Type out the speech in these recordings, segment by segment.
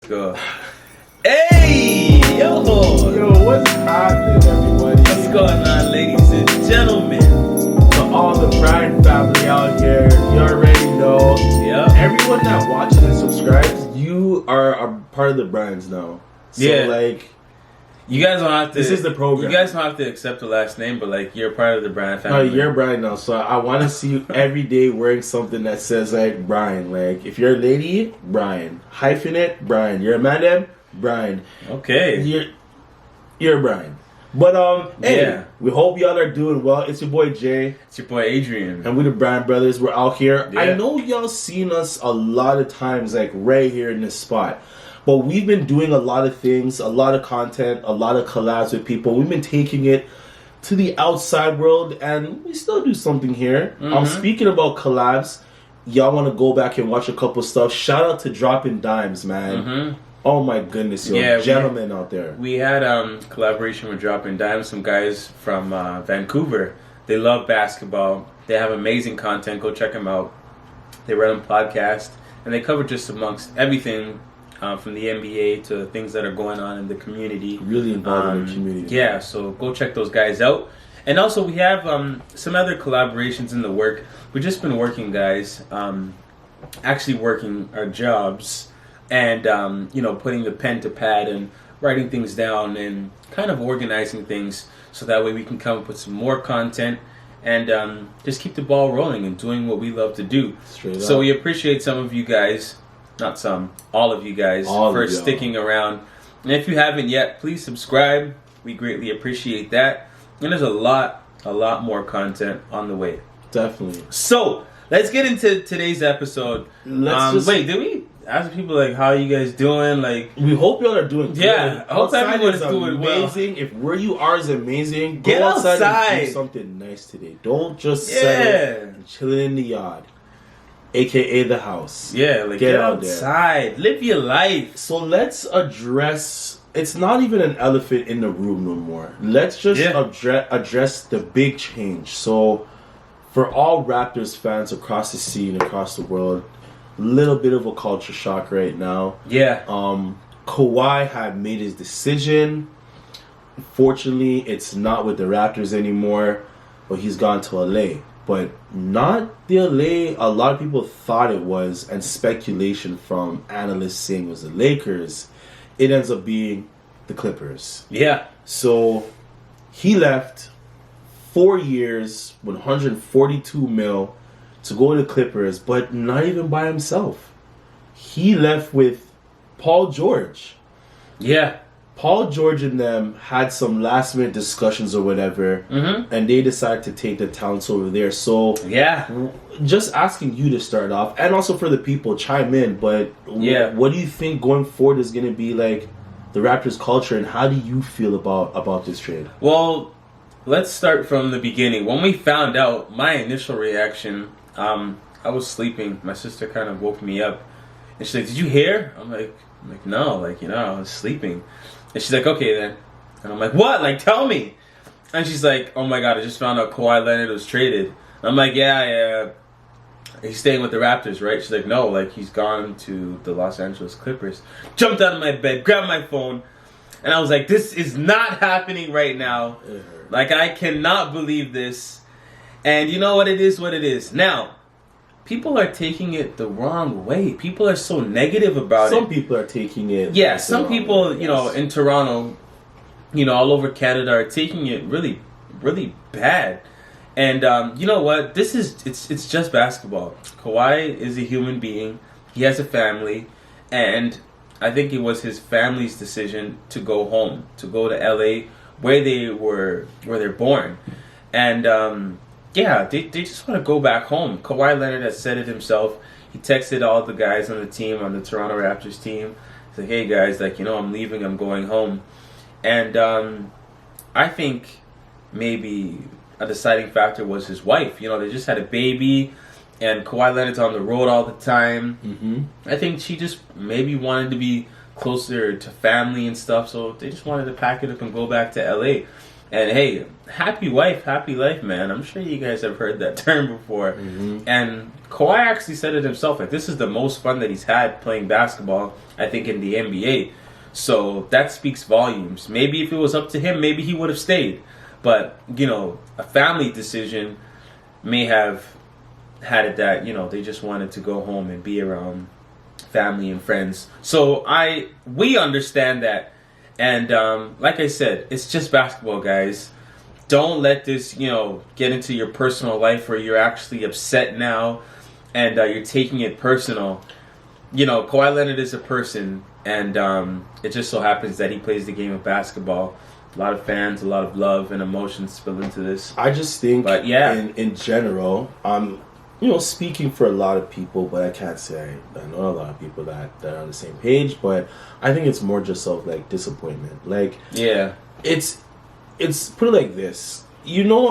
Go. Hey, yo, what's happening, everybody? What's going on, ladies and gentlemen? To all the Bryan family out here, you already know. Yeah. Everyone that watches and subscribes, you are a part of the Bryans now. So, you guys don't have to. This is the program. You guys don't have to accept the last name, but you're part of the Bryan family. No, you're Bryan now. So I want to see you every day wearing something that says Bryan. If you're a lady, Bryan. Hyphenate, Bryan. You're a madam, Bryan. Okay. You're Bryan. But hey, we hope y'all are doing well. It's your boy Jay. It's your boy Adrian. And we're the TheBryanBrothers. We're out here. Yeah. I know y'all seen us a lot of times, right here in this spot. But we've been doing a lot of things, a lot of content, a lot of collabs with people. We've been taking it to the outside world, and we still do something here. Speaking about collabs, y'all want to go back and watch a couple stuff. Shout out to Dropping Dimes, man. Oh my goodness, yo, gentlemen out there. We had collaboration with Dropping Dimes, some guys from Vancouver. They love basketball. They have amazing content. Go check them out. They run a podcast, and they cover just amongst everything. From the NBA to things that are going on in the community. Really involved in the community. Yeah, so go check those guys out. And also we have some other collaborations in the work. We've just been working, guys, actually working our jobs and, putting the pen to pad and writing things down and kind of organizing things so that way we can come up with some more content and just keep the ball rolling and doing what we love to do. Straight up. So we appreciate some of you guys. Not some, all of you guys for sticking around. And if you haven't yet, please subscribe. We greatly appreciate that. And there's a lot more content on the way. Definitely. So, let's get into today's episode. Wait, did we ask people how you guys doing? We hope y'all are doing good. Yeah, I hope everyone's doing amazing. well. If where you are is amazing, get go outside and do outside. something nice today. Don't just settle and chilling in the yard. AKA the house. Yeah, get outside. There. Live your life. So let's address, it's not even an elephant in the room no more. Let's just address the big change. So for all Raptors fans across the scene, across the world, little bit of a culture shock right now. Yeah. Kawhi had made his decision. Fortunately, it's not with the Raptors anymore, but he's gone to LA. But not the LA a lot of people thought it was, and speculation from analysts saying it was the Lakers. It ends up being the Clippers. Yeah. So he left 4 years, 142 mil to go to the Clippers, but not even by himself. He left with Paul George. Yeah. Paul George and them had some last minute discussions or whatever, and they decided to take the talents over there. So, just asking you to start off, and also for the people, chime in. But what do you think going forward is going to be like the Raptors culture, and how do you feel about this trade? Well, let's start from the beginning. When we found out, my initial reaction, I was sleeping. My sister kind of woke me up, and she's like, "Did you hear?" I'm like, no, I was sleeping. And she's like, okay then. And I'm like, what? Tell me. And she's like, oh my God, I just found out Kawhi Leonard was traded. And I'm like, yeah. He's staying with the Raptors, right? She's like, no, he's gone to the Los Angeles Clippers. Jumped out of my bed, grabbed my phone. And I was like, this is not happening right now. I cannot believe this. And you know what it is? Now, people are taking it the wrong way. People are so negative about it. Some people are taking it. Yeah, some people, in Toronto, all over Canada are taking it really, really bad. And you know what? It's just basketball. Kawhi is a human being. He has a family, and I think it was his family's decision to go home, to go to LA, where they're born, and. They just want to go back home. Kawhi Leonard has said it himself. He texted all the guys on the team, on the Toronto Raptors team. He's like, hey guys, I'm leaving, I'm going home. And I think maybe a deciding factor was his wife. They just had a baby, and Kawhi Leonard's on the road all the time. I think she just maybe wanted to be closer to family and stuff, so they just wanted to pack it up and go back to LA. And hey, happy wife, happy life, man. I'm sure you guys have heard that term before. Mm-hmm. And Kawhi actually said it himself. Like, this is the most fun that he's had playing basketball, I think, in the NBA. So that speaks volumes. Maybe if it was up to him, maybe he would have stayed. But, you know, a family decision may have had it that, you know, they just wanted to go home and be around family and friends. So we understand that. And like I said, it's just basketball, guys. Don't let this, you know, get into your personal life where you're actually upset now and you're taking it personal. You know, Kawhi Leonard is a person, and it just so happens that he plays the game of basketball. A lot of fans, a lot of love and emotions spill into this. I just think, but yeah, in general, you know, speaking for a lot of people, but I can't say I know a lot of people that are on the same page, but I think it's more just of like disappointment. Like, yeah, it's put it like this. You know,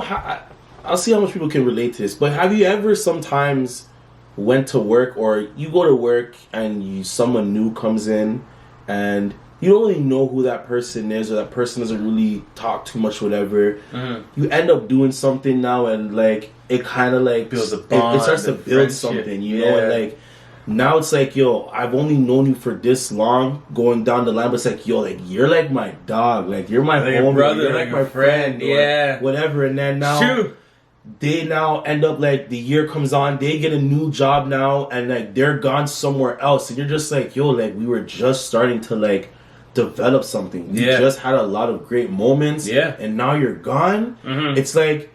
I'll see how much people can relate to this, but have you ever sometimes went to work, or you go to work and someone new comes in and you don't really know who that person is, or that person doesn't really talk too much, whatever. Mm-hmm. You end up doing something now, and like it kind of like builds a bond. It starts to build something, you know. And like now it's like, yo, I've only known you for this long, going down the line, but it's like, yo, like you're like my dog, like you're my homie, brother, you're like my friend, yeah, whatever. And then now they now end up like the year comes on, they get a new job now, and like they're gone somewhere else, and you're just like, yo, like we were just starting to like develop something. We just had a lot of great moments, and now you're gone. Mm-hmm. It's like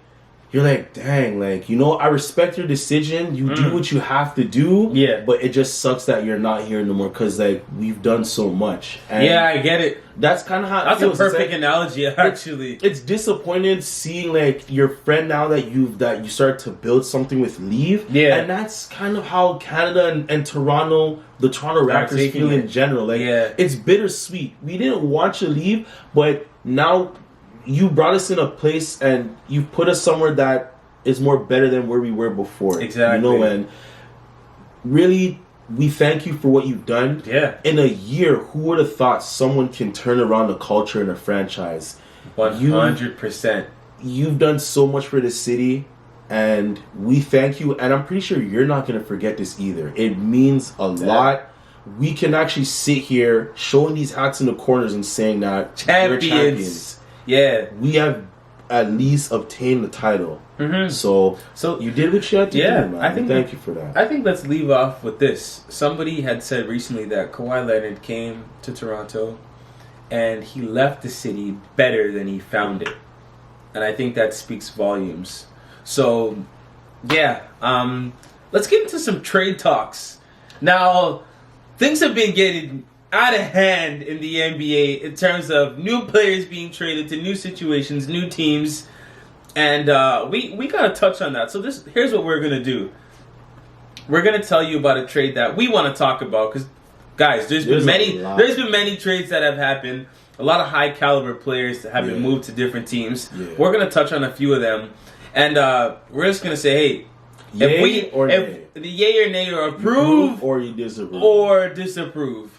you're like, dang, like, you know, I respect your decision. You do what you have to do. Yeah, but it just sucks that you're not here no more, because like we've done so much. And yeah, I get it. That's kind of how that's it feels. A perfect analogy, actually. It's disappointing seeing like your friend now that you start to build something with leave. Yeah, and that's kind of how Canada and Toronto, the Toronto Raptors feel in general. Like, it's bittersweet. We didn't want you to leave, but now you brought us in a place and you put us somewhere that is more better than where we were before. Exactly. You know, and really, we thank you for what you've done. Yeah. In a year, who would have thought someone can turn around a culture in a franchise? 100%. You've done so much for the city, and we thank you. And I'm pretty sure you're not going to forget this either. It means a lot. We can actually sit here showing these hats in the corners and saying that we're champions. Yeah, we have at least obtained the title. Mm-hmm. So you did what you had to do, man. I think thank you for that. I think let's leave off with this. Somebody had said recently that Kawhi Leonard came to Toronto and he left the city better than he found it. And I think that speaks volumes. So, yeah, let's get into some trade talks. Now, things have been getting out of hand in the NBA in terms of new players being traded to new situations, new teams, and we gotta touch on that. So here's what we're gonna do. We're gonna tell you about a trade that we want to talk about, because guys, there's been many trades that have happened. A lot of high caliber players that have been moved to different teams. Yeah. We're gonna touch on a few of them, and we're just gonna say, hey, if the yay or nay, or approve or you disapprove.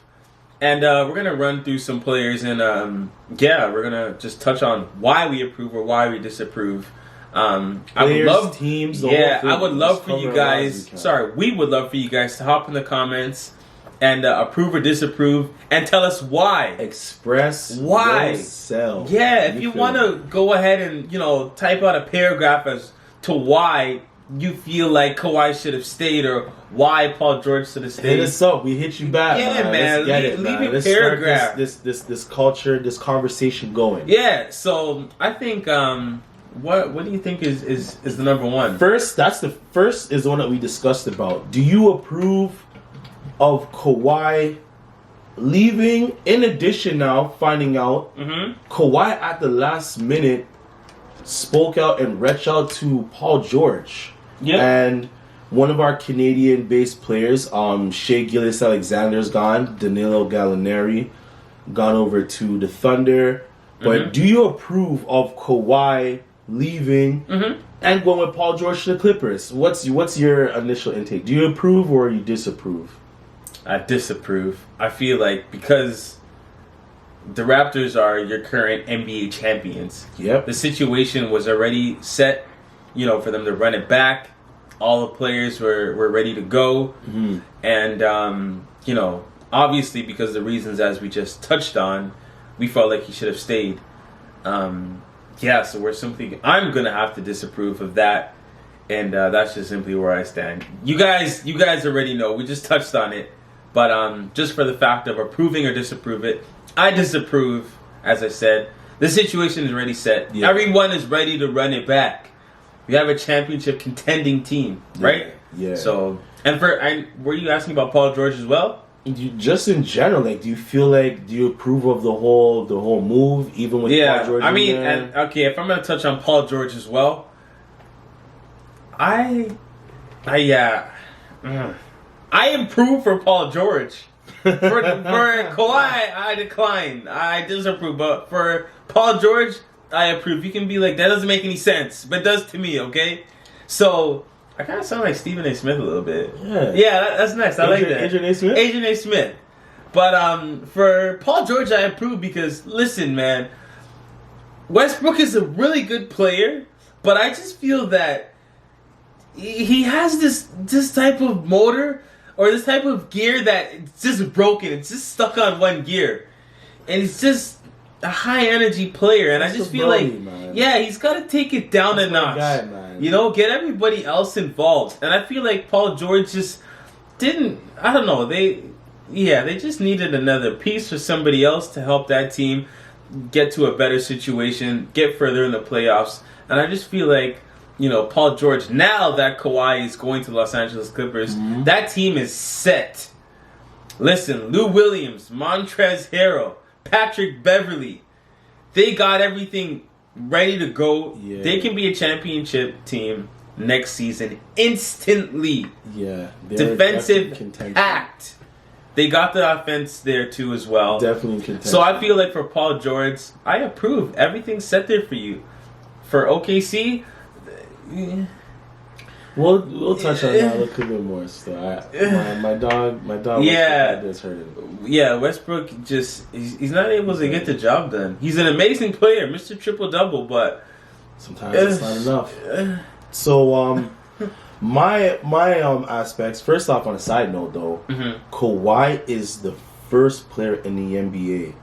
And we're going to run through some players, and we're going to just touch on why we approve or why we disapprove. Players, teams, I would love for you guys, we would love for you guys to hop in the comments and approve or disapprove and tell us why. Express why. Yourself. Yeah, if you want to go ahead and, type out a paragraph as to why you feel like Kawhi should have stayed, or why Paul George should have stayed. Hit us up. We hit you back. Yeah, man. Leave a paragraph. This culture, this conversation going. Yeah. So I think what do you think is the number one? First is the one that we discussed about. Do you approve of Kawhi leaving? In addition, now finding out Kawhi at the last minute spoke out and reached out to Paul George. Yeah. And one of our Canadian-based players, Shai Gilgeous-Alexander's gone. Danilo Gallinari gone over to the Thunder. But do you approve of Kawhi leaving and going with Paul George to the Clippers? What's your initial intake? Do you approve or you disapprove? I disapprove. I feel like because the Raptors are your current NBA champions. Yep. The situation was already set, for them to run it back. All the players were ready to go. Mm-hmm. And, obviously because of the reasons as we just touched on, we felt like he should have stayed. So I'm going to have to disapprove of that. And that's just simply where I stand. You guys already know. We just touched on it. But just for the fact of approving or disapprove it, I disapprove, as I said. The situation is already set. Yeah. Everyone is ready to run it back. We have a championship contending team, right? Yeah. So, were you asking about Paul George as well? Just in general, do you approve of the whole move, even with Paul George? If I'm gonna touch on Paul George as well, I approve for Paul George. For Kawhi, I decline. I disapprove. But for Paul George, I approve. You can be like, that doesn't make any sense, but it does to me, okay? So, I kind of sound like Stephen A. Smith a little bit. Yeah, that's nice. I like that. Adrian A. Smith? Adrian A. Smith. But for Paul George, I approve because, listen, man, Westbrook is a really good player, but I just feel that he has this type of motor or this type of gear that it's just broken. It's just stuck on one gear. And he's just a high energy player. And I just feel man. He's got to take it down a notch. Guy, man. Get everybody else involved. And I feel like Paul George just didn't, I don't know, they just needed another piece or somebody else to help that team get to a better situation, get further in the playoffs. And I just feel like, Paul George, now that Kawhi is going to Los Angeles Clippers, that team is set. Listen, Lou Williams, Montrezl Harrell, Patrick Beverley, they got everything ready to go. Yeah. They can be a championship team next season instantly. Yeah. Defensive packed. They got the offense there too as well. Definitely contention. So I feel like for Paul George, I approve. Everything's set there for you. For OKC... We'll touch on that a little bit more. So my dog. Yeah, Westbrook hurt him. Yeah, Westbrook he's not able to get the job done. He's an amazing player, Mr. Triple Double, but sometimes it's not enough. So my aspects. First off, on a side note though, Kawhi is the first player in the NBA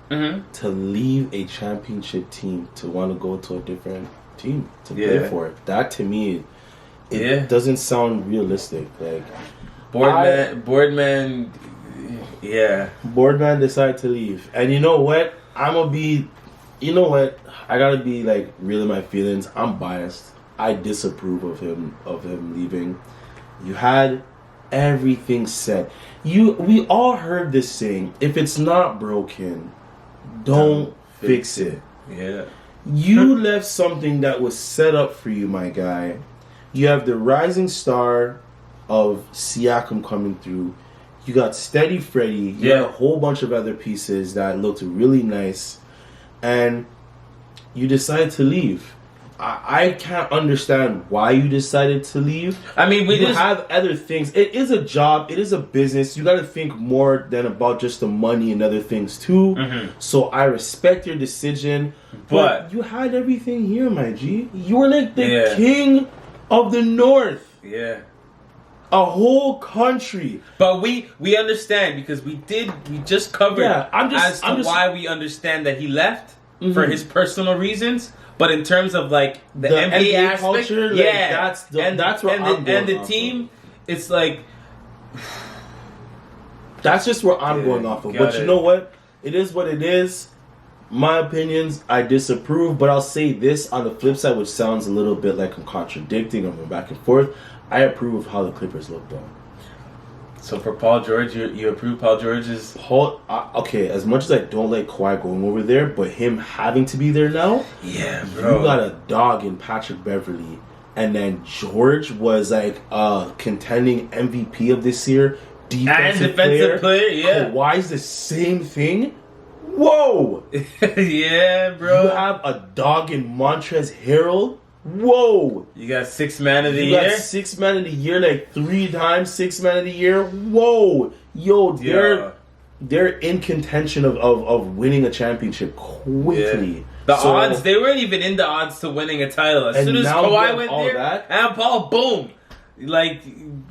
to leave a championship team to want to go to a different team to play for it. That to me, it doesn't sound realistic. Like Boardman decided to leave, and you know what? I gotta be like real in my feelings. I'm biased. I disapprove of him leaving. You had everything set. We all heard this saying: if it's not broken, don't fix it. Yeah. You left something that was set up for you, my guy. You have the rising star of Siakam coming through. You got Steady Freddy. You got a whole bunch of other pieces that looked really nice. And you decided to leave. I can't understand why you decided to leave. I mean, we have other things. It is a job. It is a business. You got to think more than about just the money and other things too. So I respect your decision, but you had everything here, my G. You were like the king of the North. Yeah. A whole country. But we understand because we just covered why we understand that he left for his personal reasons. But in terms of like the NBA aspect, culture, that's where I'm going. And the team, it's like that's just where I'm going off of. But you know what? It is what it is. My opinions, I disapprove. But I'll say this on the flip side, which sounds a little bit like I'm contradicting. I'm going back and forth. I approve of how the Clippers look, though. So for Paul George, you approve Paul George's okay, as much as I don't like Kawhi going over there, but him having to be there now, bro. You got a dog in Patrick Beverly, and then George was like contending MVP of this year, defensive player. Kawhi's the same thing. Whoa, yeah, bro. You have a dog in Montrezl Harrell. Whoa! You got 6 man of the year? You got 6 man of the year, like 3 times 6 man of the year. Whoa! Yo, they're in contention of winning a championship quickly. Yeah. The odds, they weren't even in the odds to winning a title. As soon as Kawhi went there, and Paul, boom. Like,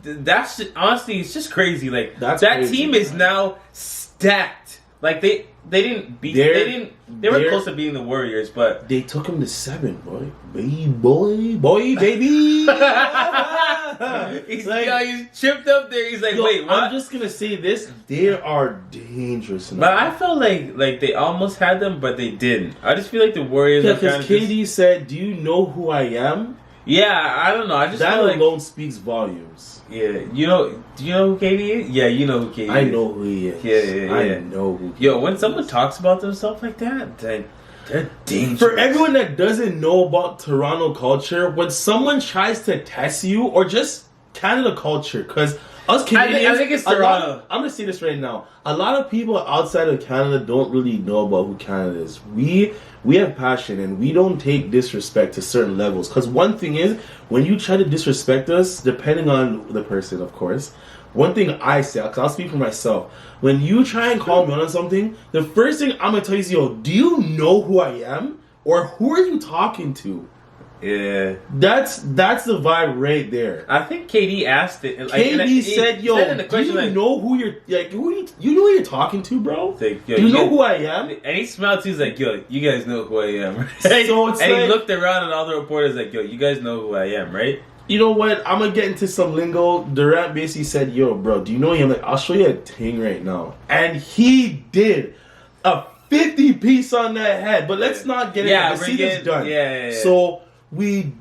that's honestly, it's just crazy. Like, that crazy, team is now stacked. Like, they didn't beat, they were close to beating the Warriors, but they took them to 7, boy, baby. He's chipped up there. He's like, wait, what? I'm just gonna say this: they are dangerous now. But I felt like they almost had them, but they didn't. I just feel like the Warriors. Yeah, because KD said, "Do you know who I am?" Yeah, I don't know. I just that feel alone speaks volumes. Yeah, do you know who KD is? Yeah, you know who KD is. I know who he is. Yeah. I know who. Yo, when someone talks about themselves like that, they're dangerous. For everyone that doesn't know about Toronto culture, when someone tries to test you, or just Canada culture, because us Canadians, I think it's Toronto. I'm gonna say this right now. A lot of people outside of Canada don't really know about who Canada is. We have passion, and we don't take disrespect to certain levels. Because one thing is, when you try to disrespect us, depending on the person, of course, one thing I say, because I'll speak for myself, when you try and call me on something, the first thing I'm going to tell you is, yo, do you know who I am? Or who are you talking to? Yeah. That's the vibe right there. I think KD asked it. Like, KD said, yo, do you know who you're, like, you know who you're talking to, bro? Like, yo, do you know who I am? And he smiled too. He's like, yo, you guys know who I am. So it's and he looked around at all the reporters like, yo, you guys know who I am, right? You know what? I'm going to get into some lingo. Durant basically said, yo, bro, do you know him? Like, I'll show you a thing right now. And he did a 50-piece on that head. But let's not get into it. The season's done. Yeah. So we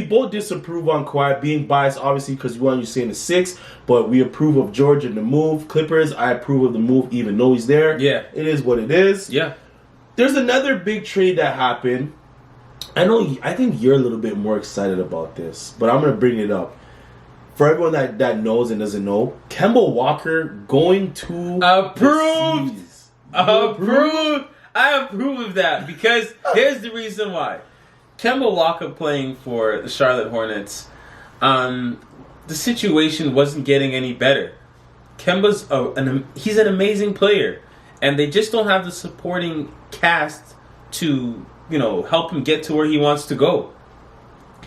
both disapprove on Kawhi, being biased, obviously, because we want you saying the 6. But we approve of George and the move. Clippers, I approve of the move, even though he's there. Yeah. It is what it is. Yeah. There's another big trade that happened. I think you're a little bit more excited about this, but I'm going to bring it up. For everyone that knows and doesn't know, Kemba Walker going to Approved! Approved! I approve of that, because here's the reason why. Kemba Walker playing for the Charlotte Hornets, the situation wasn't getting any better. Kemba's he's an amazing player, and they just don't have the supporting cast to help him get to where he wants to go.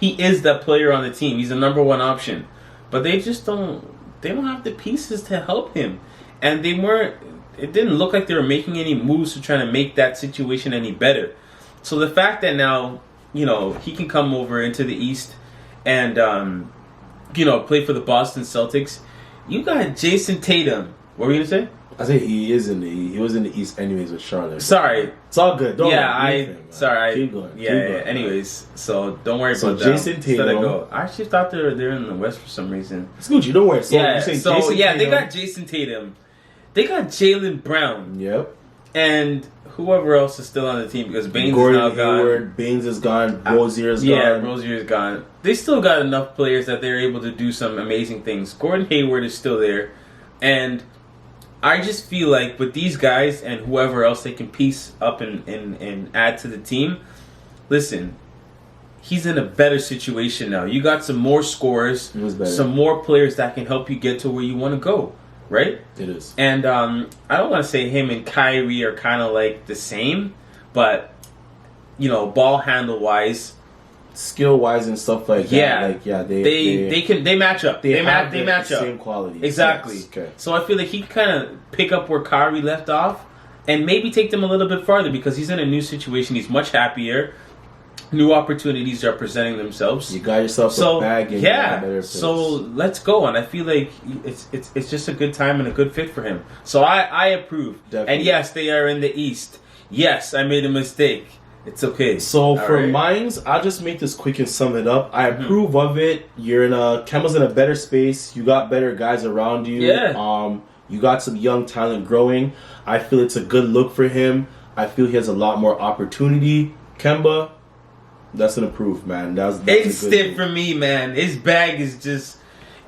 He is that player on the team. He's the number one option. But they just don't have the pieces to help him. And it didn't look like they were making any moves to try to make that situation any better. So the fact that now, he can come over into the East and, play for the Boston Celtics. You got Jason Tatum. What were you going to say? I think he was in the East anyways with Charlotte. Sorry. It's all good. Don't keep going. Anyways, so don't worry about that. So Jason Tatum. I actually thought they're in the West for some reason. It's Gucci, don't worry. They got Jason Tatum. They got Jaylen Brown. Yep. And whoever else is still on the team, because Baines Gordon is now gone. Hayward, Baines is gone. Rozier's gone. Yeah, Rozier's gone. They still got enough players that they're able to do some amazing things. Gordon Hayward is still there. And I just feel like with these guys and whoever else they can piece up and add to the team, listen, he's in a better situation now. You got some more scorers, some more players that can help you get to where you want to go, right? It is. And I don't want to say him and Kyrie are kind of like the same, but, ball handle wise, skill wise and stuff like that. They match up. They match up. Same quality. Exactly. Yes. Okay. So I feel like he can kind of pick up where Kyrie left off and maybe take them a little bit farther, because he's in a new situation. He's much happier. New opportunities are presenting themselves. You got yourself a bag and better place. So let's go. And I feel like it's just a good time and a good fit for him. So I approve. Definitely. And yes, they are in the East. Yes, I made a mistake. It's okay. So for mines, I'll just make this quick and sum it up. I approve of it. Kemba's in a better space. You got better guys around you. Yeah. You got some young talent growing. I feel it's a good look for him. I feel he has a lot more opportunity. Kemba, that's an approve, man. That's instant for me, man. His bag is just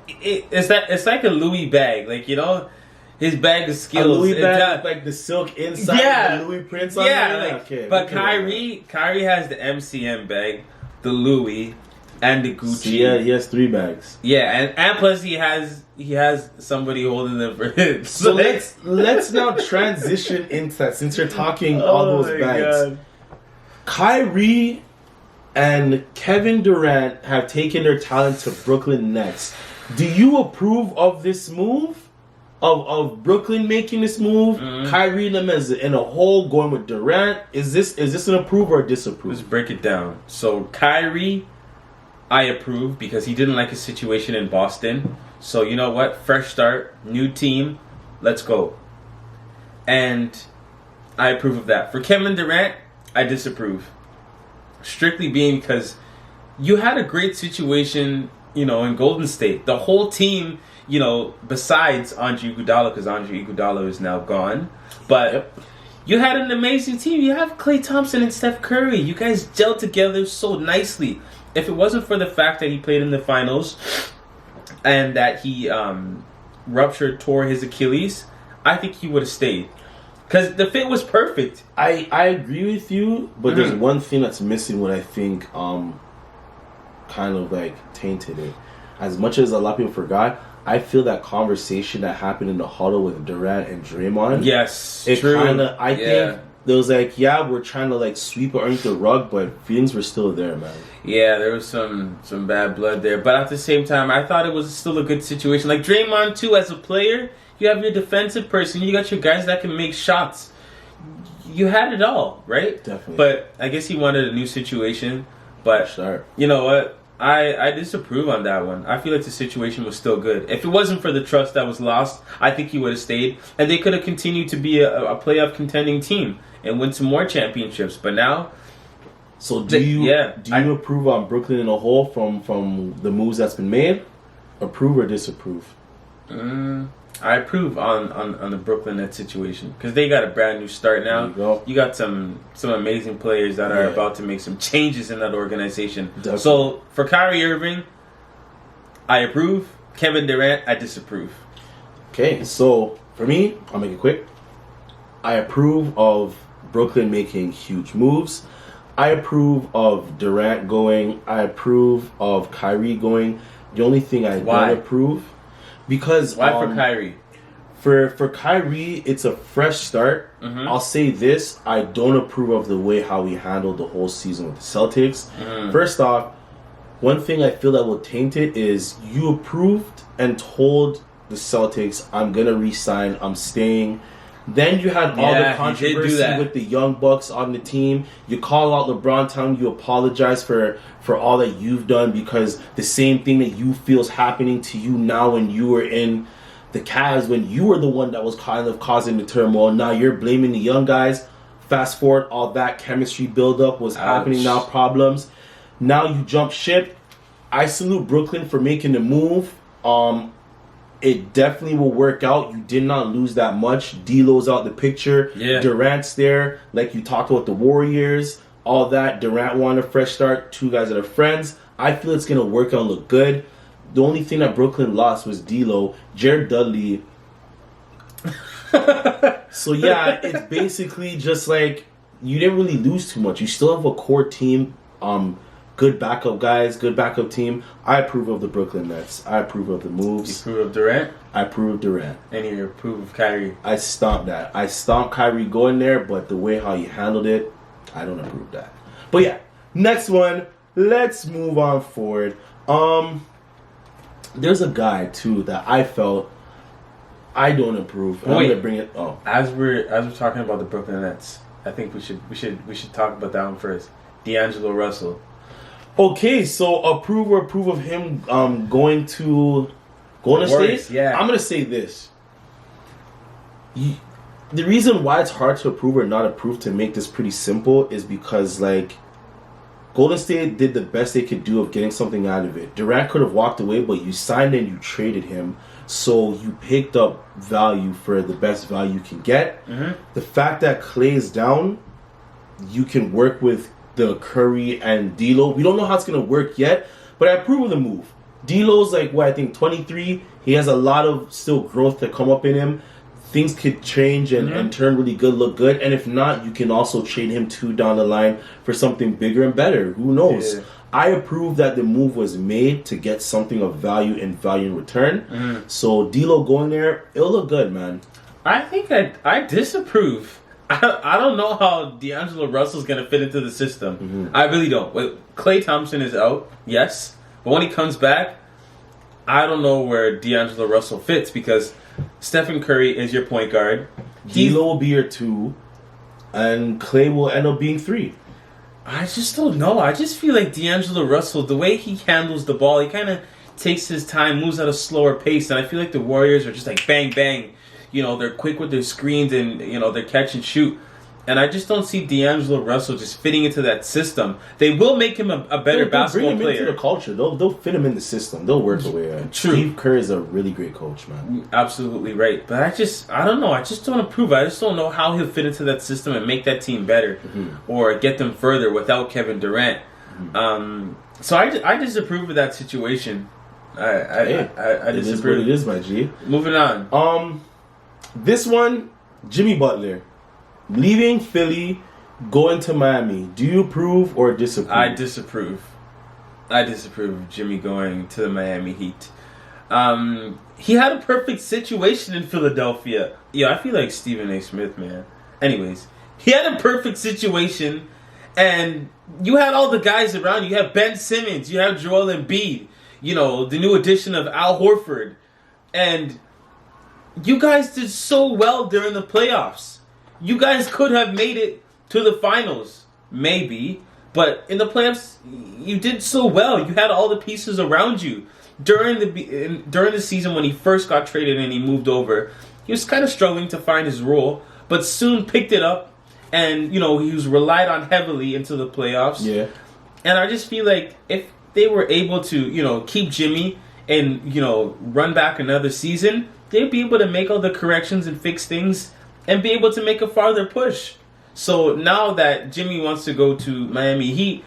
it's like a Louis bag, like His bag of skills. A Louis bag, like the silk inside, the Louis prints on it. But Kyrie has the MCM bag, the Louis, and the Gucci. So yeah, he has 3 bags. Yeah, and plus he has somebody holding them for him. So let's now transition into that, since you're talking all those bags. God. Kyrie and Kevin Durant have taken their talent to Brooklyn Nets. Do you approve of this move? Of Brooklyn making this move? Kyrie and them as in a whole going with Durant? Is this an approve or a disapprove? Let's break it down. So Kyrie, I approve because he didn't like his situation in Boston. So you know what? Fresh start, new team, let's go. And I approve of that. For Kevin Durant, I disapprove. Strictly being because you had a great situation, in Golden State. The whole team, besides Andre Iguodala, because Andre Iguodala is now gone. But you had an amazing team. You have Klay Thompson and Steph Curry. You guys gelled together so nicely. If it wasn't for the fact that he played in the finals and that he tore his Achilles, I think he would have stayed. Because the fit was perfect. I agree with you, but there's one thing that's missing what I think kind of like tainted it. As much as a lot of people forgot, I feel that conversation that happened in the huddle with Durant and Draymond. Yes, it kind of. I think there was like, we're trying to like sweep it underneath the rug, but feelings were still there, man. Yeah, there was some bad blood there, but at the same time, I thought it was still a good situation. Like Draymond too, as a player, you have your defensive person, you got your guys that can make shots. You had it all, right? Definitely. But I guess he wanted a new situation. But sure. You know what? I disapprove on that one. I feel like the situation was still good. If it wasn't for the trust that was lost, I think he would have stayed. And they could have continued to be a playoff contending team and win some more championships. But now... So do you approve on Brooklyn in a whole from the moves that's been made? Approve or disapprove? I approve on the Brooklyn Nets situation because they got a brand new start now. You got some amazing players that are about to make some changes in that organization. Definitely. So for Kyrie Irving, I approve. Kevin Durant, I disapprove. Okay, so for me, I'll make it quick. I approve of Brooklyn making huge moves. I approve of Durant going. I approve of Kyrie going. The only thing I don't approve... Because why for Kyrie? For Kyrie, it's a fresh start. I'll say this: I don't approve of the way how he handled the whole season with the Celtics. First off, one thing I feel that will taint it is you approved and told the Celtics, "I'm gonna resign. I'm staying." Then you had all the controversy with the Young Bucks on the team. You call out LeBron, telling you apologize for all that you've done because the same thing that you feel is happening to you now when you were in the Cavs, when you were the one that was kind of causing the turmoil. Now you're blaming the young guys. Fast forward, all that chemistry buildup was happening now, problems. Now you jump ship. I salute Brooklyn for making the move. It definitely will work out. You did not lose that much. D'Lo's out the picture. Yeah. Durant's there. Like you talked about the Warriors, all that. Durant wanted a fresh start. 2 guys that are friends. I feel it's going to work out and look good. The only thing that Brooklyn lost was D'Lo. Jared Dudley. So, yeah, it's basically just like you didn't really lose too much. You still have a core team. Good backup guys, good backup team. I approve of the Brooklyn Nets. I approve of the moves. You approve of Durant? I approve of Durant. And you approve of Kyrie? I stomped that. I stomped Kyrie going there, but the way how he handled it, I don't approve that. But yeah, next one. Let's move on forward. There's a guy too that I felt I don't approve. I'm gonna bring it. As we're talking about the Brooklyn Nets, I think we should talk about that one first. D'Angelo Russell. Okay, so approve of him going to Golden State? Yeah. I'm going to say this. The reason why it's hard to approve or not approve, to make this pretty simple, is because, like, Golden State did the best they could do of getting something out of it. Durant could have walked away, but you signed and you traded him, so you picked up value for the best value you can get. The fact that Klay is down, you can work with the Curry and D'Lo. We don't know how it's going to work yet, but I approve of the move. D'Lo's like, I think 23. He has a lot of still growth to come up in him. Things could change and turn really good, look good. And if not, you can also trade him too down the line for something bigger and better. Who knows? I approve that the move was made to get something of value and value in return. Mm-hmm. So D'Lo going there, it'll look good, man. I think I disapprove. I don't know how D'Angelo Russell's going to fit into the system. Mm-hmm. I really don't. Klay Thompson is out, yes. But when he comes back, I don't know where D'Angelo Russell fits because Stephen Curry is your point guard. D'Lo will be your 2, and Klay will end up being 3. I just don't know. I just feel like D'Angelo Russell, the way he handles the ball, he kind of takes his time, moves at a slower pace, and I feel like the Warriors are just like bang, bang. You know, they're quick with their screens and, you know, their catch and shoot. And I just don't see D'Angelo Russell just fitting into that system. They will make him a better basketball player. They'll bring him into the culture. They'll fit him in the system. They'll work away. True. Steve Kerr is a really great coach, man. Absolutely right. But I don't know. I just don't approve. I just don't know how he'll fit into that system and make that team better or get them further without Kevin Durant. So I disapprove of that situation. I disapprove. It is what it is, my G. Moving on. This one, Jimmy Butler. Leaving Philly, going to Miami. Do you approve or disapprove? I disapprove. I disapprove of Jimmy going to the Miami Heat. He had a perfect situation in Philadelphia. Yeah, I feel like Stephen A. Smith, man. Anyways, he had a perfect situation, and you had all the guys around you. You have Ben Simmons. You have Joel Embiid. You know, the new addition of Al Horford. And you guys did so well during the playoffs. You guys could have made it to the finals, maybe. But in the playoffs, you did so well. You had all the pieces around you. During the season when he first got traded and he moved over, he was kind of struggling to find his role, but soon picked it up. And, you know, he was relied on heavily into the playoffs. Yeah. And I just feel like if they were able to, you know, keep Jimmy and, you know, run back another season, they'd be able to make all the corrections and fix things and be able to make a farther push. So now that Jimmy wants to go to Miami Heat,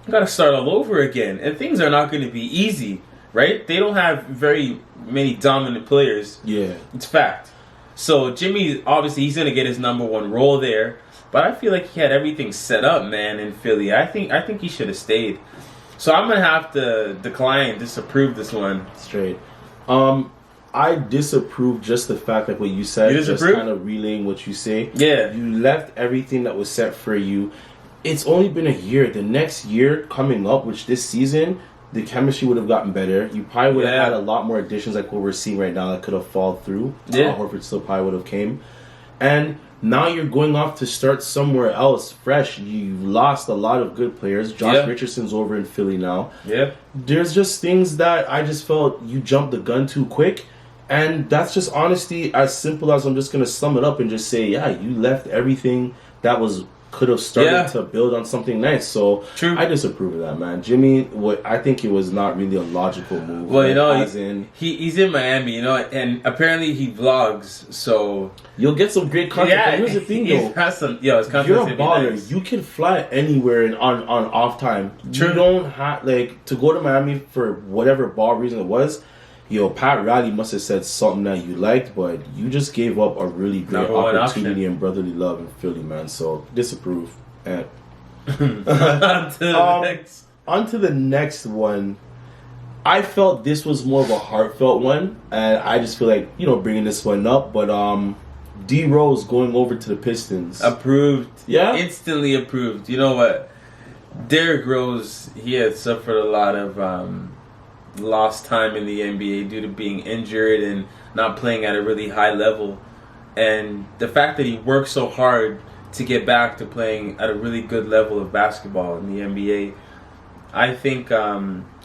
you got to start all over again. And things are not going to be easy, right? They don't have very many dominant players. Yeah. It's fact. So Jimmy, obviously, he's going to get his number one role there. But I feel like he had everything set up, man, in Philly. I think he should have stayed. So I'm going to have to disapprove this one. Straight. I disapprove just the fact that what you said, You just disapprove? kind of relaying what you say. Yeah. You left everything that was set for you. It's only been a year. The next year coming up, which this season, the chemistry would have gotten better. You probably would have had a lot more additions like what we're seeing right now that could have fallen through. Yeah. Horford still probably would have came. And now you're going off to start somewhere else fresh. You lost a lot of good players. Josh Richardson's over in Philly now. Yeah. There's just things that I just felt you jumped the gun too quick. And that's just honesty, as simple as I'm just going to sum it up and just say, yeah, you left everything that could have started to build on something nice. So True. I disapprove of that, man. Jimmy, I think it was not really a logical move. Well, you know, he's in Miami, you know, and apparently he vlogs, so you'll get some great content. yeah, But here's the thing, though. His content You're a baller. nice. You can fly anywhere on off time. True. You don't have to go to Miami for whatever ball reason it was. Pat Riley must have said something that you liked, but you just gave up a really great opportunity and brotherly love in Philly, man. So disapprove. And on to the next one. I felt this was more of a heartfelt one, and I just feel like bringing this one up. But D Rose going over to the Pistons, approved. Yeah, instantly approved. You know what? Derrick Rose, he had suffered a lot of lost time in the NBA due to being injured and not playing at a really high level. And the fact that he worked so hard to get back to playing at a really good level of basketball in the NBA, I think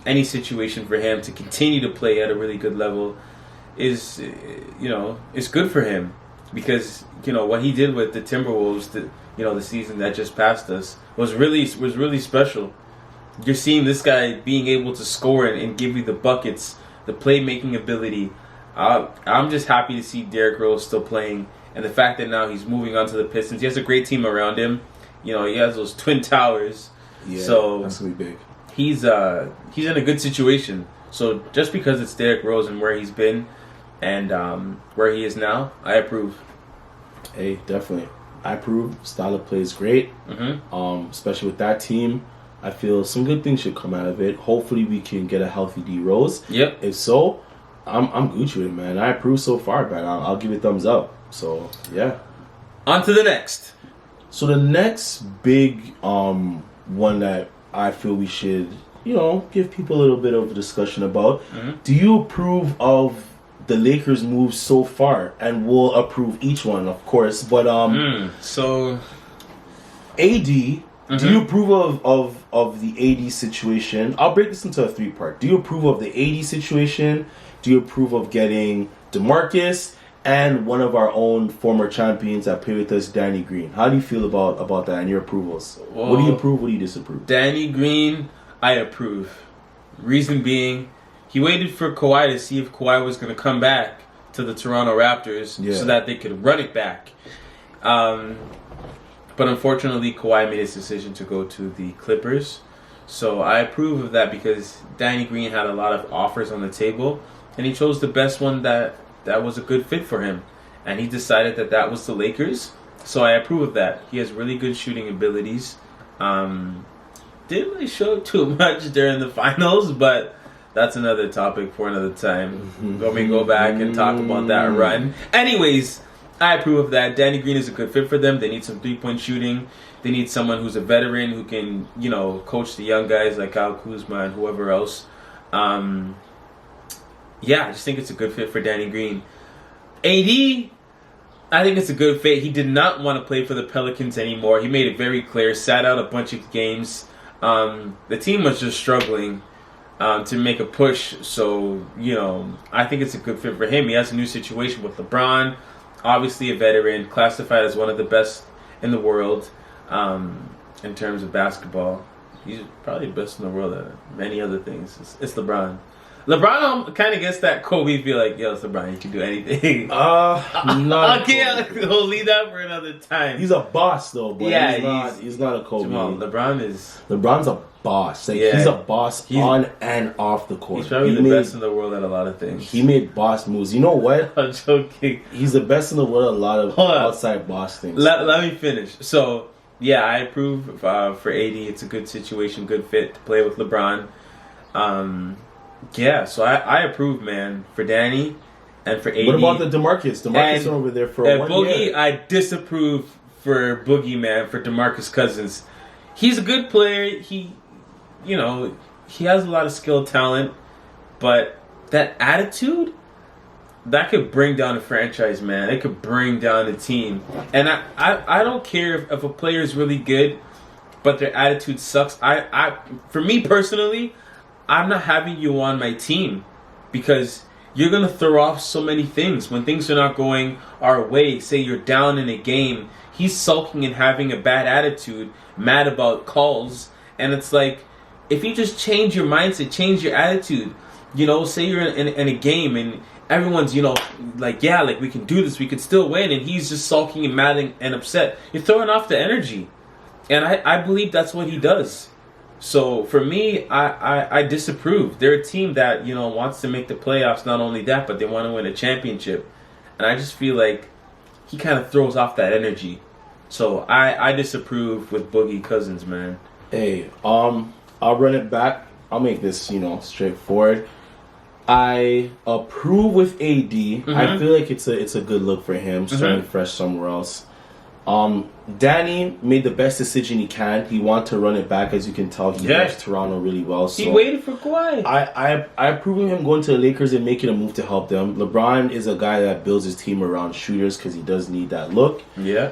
any situation for him to continue to play at a really good level is good for him, because what he did with the Timberwolves, the season that just passed us, was really special. You're seeing this guy being able to score and give you the buckets, the playmaking ability. I'm just happy to see Derrick Rose still playing, and the fact that now he's moving on to the Pistons. He has a great team around him. He has those twin towers. Yeah, so that's gonna be big. He's in a good situation. So just because it's Derrick Rose and where he's been and where he is now, I approve. Hey, definitely, I approve. Style of play is great, especially with that team. I feel some good things should come out of it. Hopefully, we can get a healthy D Rose. Yep. If so, I'm Gucci with it, man. I approve so far, man. I'll give it thumbs up. So yeah. On to the next. So the next big one that I feel we should, give people a little bit of a discussion about. Mm-hmm. Do you approve of the Lakers' moves so far? And we'll approve each one, of course. But so AD, do you approve of the AD situation? I'll break this into a 3-part. Do you approve of the AD situation? Do you approve of getting DeMarcus and one of our own former champions that played with us, Danny Green? How do you feel about that and your approvals? Well, what do you approve? What do you disapprove? Danny Green, I approve. Reason being, he waited for Kawhi to see if Kawhi was going to come back to the Toronto Raptors so that they could run it back. But unfortunately, Kawhi made his decision to go to the Clippers. So I approve of that because Danny Green had a lot of offers on the table, and he chose the best one that was a good fit for him. And he decided that was the Lakers. So I approve of that. He has really good shooting abilities. Didn't really show too much during the finals, but that's another topic for another time. Let me go back and talk about that run. Anyways, I approve of that. Danny Green is a good fit for them. They need some 3-point shooting. They need someone who's a veteran who can, coach the young guys like Kyle Kuzma and whoever else. I just think it's a good fit for Danny Green. AD, I think it's a good fit. He did not want to play for the Pelicans anymore. He made it very clear. Sat out a bunch of games. The team was just struggling to make a push. So, I think it's a good fit for him. He has a new situation with LeBron. Obviously a veteran, classified as one of the best in the world in terms of basketball. He's probably the best in the world at many other things. It's LeBron. LeBron kind of gets that Kobe feel like, yo, it's LeBron, you can do anything. Not okay, we'll leave that for another time. He's a boss, though, but he's not a Kobe. Jamal, LeBron's a boss. He's a boss on and off the court. He's probably the best in the world at a lot of things. He made boss moves. You know what? I'm joking. He's the best in the world at a lot of outside boss things. Let me finish. So, yeah, I approve for AD. It's a good situation, good fit to play with LeBron. So I approve, man, for Danny and for AD. What about the DeMarcus? DeMarcus over there for 1 Boogie, year. I disapprove for Boogie, man, for DeMarcus Cousins. He's a good player. He has a lot of skill, talent, but that attitude, that could bring down a franchise, man. It could bring down a team. And I don't care if a player is really good, but their attitude sucks. For me personally, I'm not having you on my team because you're going to throw off so many things. When things are not going our way, say you're down in a game, he's sulking and having a bad attitude, mad about calls. And it's like, if you just change your mindset, change your attitude, say you're in a game and everyone's, we can do this, we can still win. And he's just sulking and mad and upset. You're throwing off the energy. And I believe that's what he does. So for me, I disapprove. They're a team that, wants to make the playoffs. Not only that, but they want to win a championship. And I just feel like he kind of throws off that energy. So I disapprove with Boogie Cousins, man. Hey, I'll run it back. I'll make this, straightforward. I approve with AD. I feel like it's a good look for him, starting fresh somewhere else. Danny made the best decision he can. He wanted to run it back, as you can tell. He knows Toronto really well. So he waited for Kawhi. I approve of him going to the Lakers and making a move to help them. LeBron is a guy that builds his team around shooters because he does need that look. Yeah.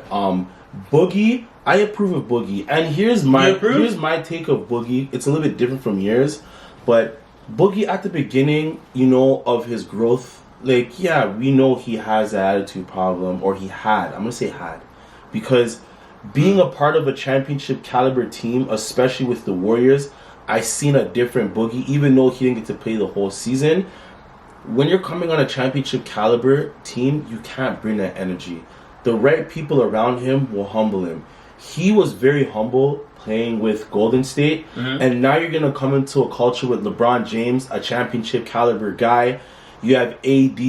Boogie, I approve of Boogie, and here's my take of Boogie. It's a little bit different from yours, but Boogie at the beginning, of his growth, we know he has an attitude problem, or he had. I'm gonna say had. Because being a part of a championship caliber team, especially with the Warriors, I seen a different Boogie, even though he didn't get to play the whole season. When you're coming on a championship caliber team, you can't bring that energy. The right people around him will humble him. He was very humble playing with Golden State, and now you're going to come into a culture with LeBron James, a championship caliber guy. You have AD,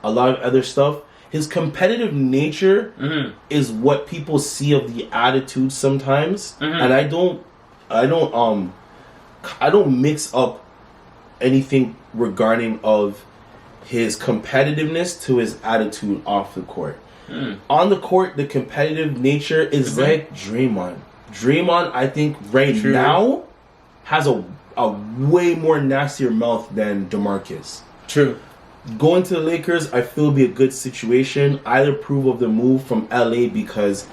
a lot of other stuff. His competitive nature is what people see of the attitude sometimes, and I don't I don't mix up anything regarding of his competitiveness to his attitude off the court. On the court, the competitive nature is like Draymond. Draymond, I think now has a way more nastier mouth than DeMarcus. True. Going to the Lakers, I feel, would be a good situation. I approve of the move from LA because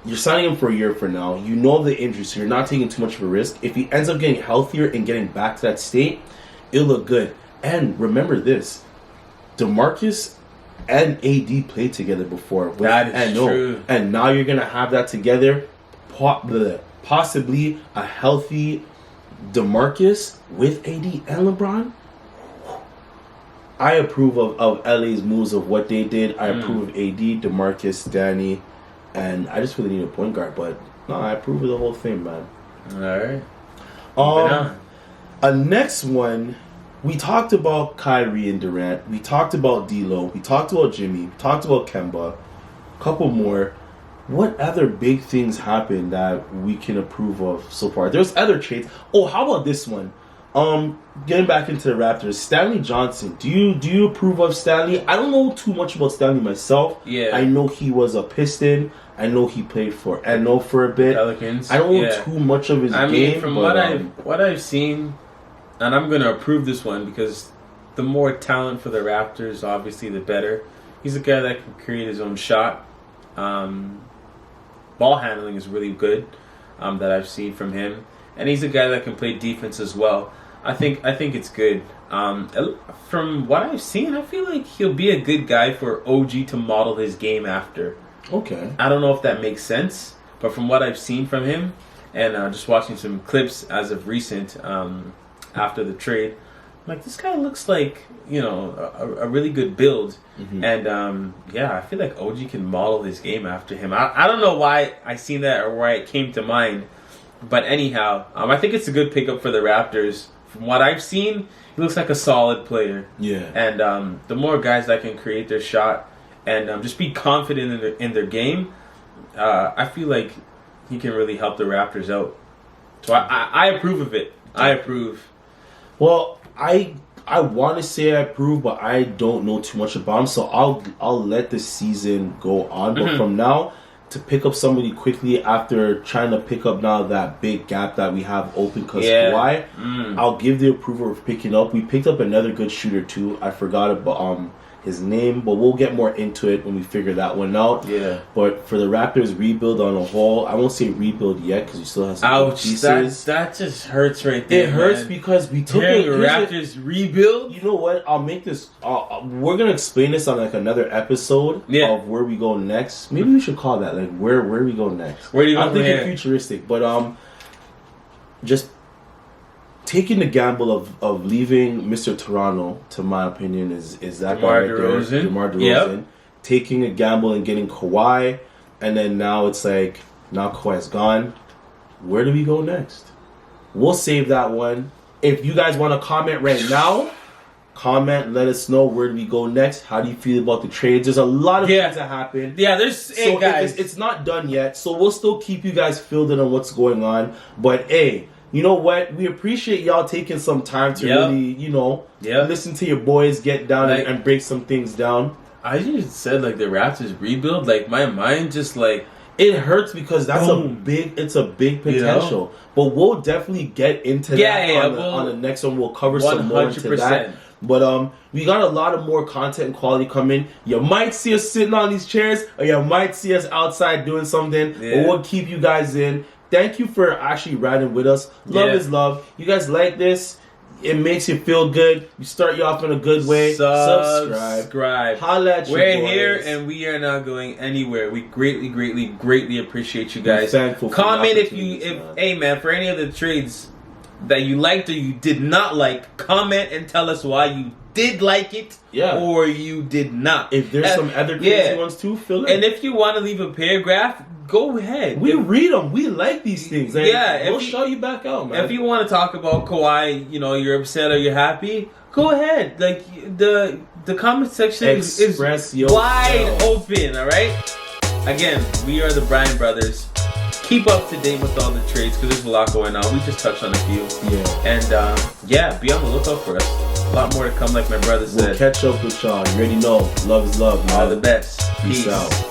you're signing him for a year for now. You know the injury, so you're not taking too much of a risk. If he ends up getting healthier and getting back to that state, it'll look good. And remember this, DeMarcus and AD played together before. That is true. And now you're going to have that together. Possibly a healthy DeMarcus with AD and LeBron. I approve of LA's moves of what they did. I approve of AD, DeMarcus, Danny, and I just really need a point guard. But no, I approve of the whole thing, man. All right. A next one, we talked about Kyrie and Durant. We talked about D'Lo. We talked about Jimmy. We talked about Kemba. A couple more. What other big things happened that we can approve of so far? There's other trades. Oh, how about this one? Getting back into the Raptors, Stanley Johnson. Do you approve of Stanley? I don't know too much about Stanley myself. Yeah. I know he was a Piston. I know he played for NO for a bit. Pelicans. I don't know too much of his game. I mean, from what I've seen, and I'm gonna approve this one because the more talent for the Raptors, obviously, the better. He's a guy that can create his own shot. Ball handling is really good that I've seen from him, and he's a guy that can play defense as well. I think it's good. From what I've seen, I feel like he'll be a good guy for OG to model his game after. Okay. I don't know if that makes sense, but from what I've seen from him, and just watching some clips as of recent after the trade, I'm like, this guy looks like, a really good build. And I feel like OG can model his game after him. I don't know why I seen that or why it came to mind, but anyhow, I think it's a good pickup for the Raptors. From what I've seen, he looks like a solid player. Yeah. And the more guys that can create their shot and just be confident in their game, I feel like he can really help the Raptors out. So I approve of it. I approve. Well, I want to say I approve, but I don't know too much about him, so I'll let the season go on. But from now, to pick up somebody quickly after trying to pick up now that big gap that we have open because Kawhi, I'll give the approval of picking up. We picked up another good shooter too. I forgot about his name, but we'll get more into it when we figure that one out. Yeah. But for the Raptors rebuild on a whole, I won't say rebuild yet because we still have some pieces. That just hurts right there. It hurts because we took the Raptors rebuild. You know what? I'll make this. We're gonna explain this on like another episode of where we go next. Maybe we should call that like where we go next. Where do you go? I'm thinking futuristic, but just taking the gamble of leaving Mr. Toronto, to my opinion, is that DeMar DeRozan. DeMar DeRozan. Yep. Taking a gamble and getting Kawhi, and then now it's like, now Kawhi's gone. Where do we go next? We'll save that one. If you guys want to comment right now, let us know where do we go next. How do you feel about the trades? There's a lot of things that happen. Yeah, guys. It's not done yet, so we'll still keep you guys filled in on what's going on. But hey, you know what? We appreciate y'all taking some time to really, listen to your boys get down and break some things down. I just said like the Raptors rebuild. Like my mind just like it hurts because that's a big potential. But we'll definitely get into that on the next one. We'll cover 100%. Some more into that. But we got a lot of more content and quality coming. You might see us sitting on these chairs, or you might see us outside doing something. Yeah. But we'll keep you guys in. Thank you for actually riding with us. Love is love. You guys like this? It makes you feel good. We start you off in a good way. Subscribe. Holla at We're here and we are not going anywhere. We greatly appreciate you guys. We're thankful. Comment hey man, for any of the trades that you liked or you did not like, comment and tell us why you did like it or you did not. If there's some other crazy ones too, fill in. And if you want to leave a paragraph, go ahead. We read them. We like these things. We'll show you back out, man. If you want to talk about Kawhi, you're upset or you're happy, go ahead. Like the comment section is wide open. All right. Again, we are the Bryan Brothers. keep up to date with all the trades because there's a lot going on. We just touched on a few. Yeah. And be on the lookout for us. A lot more to come, like my brother said. We'll catch up with y'all. You already know. Love is love, man. All the best. Peace out.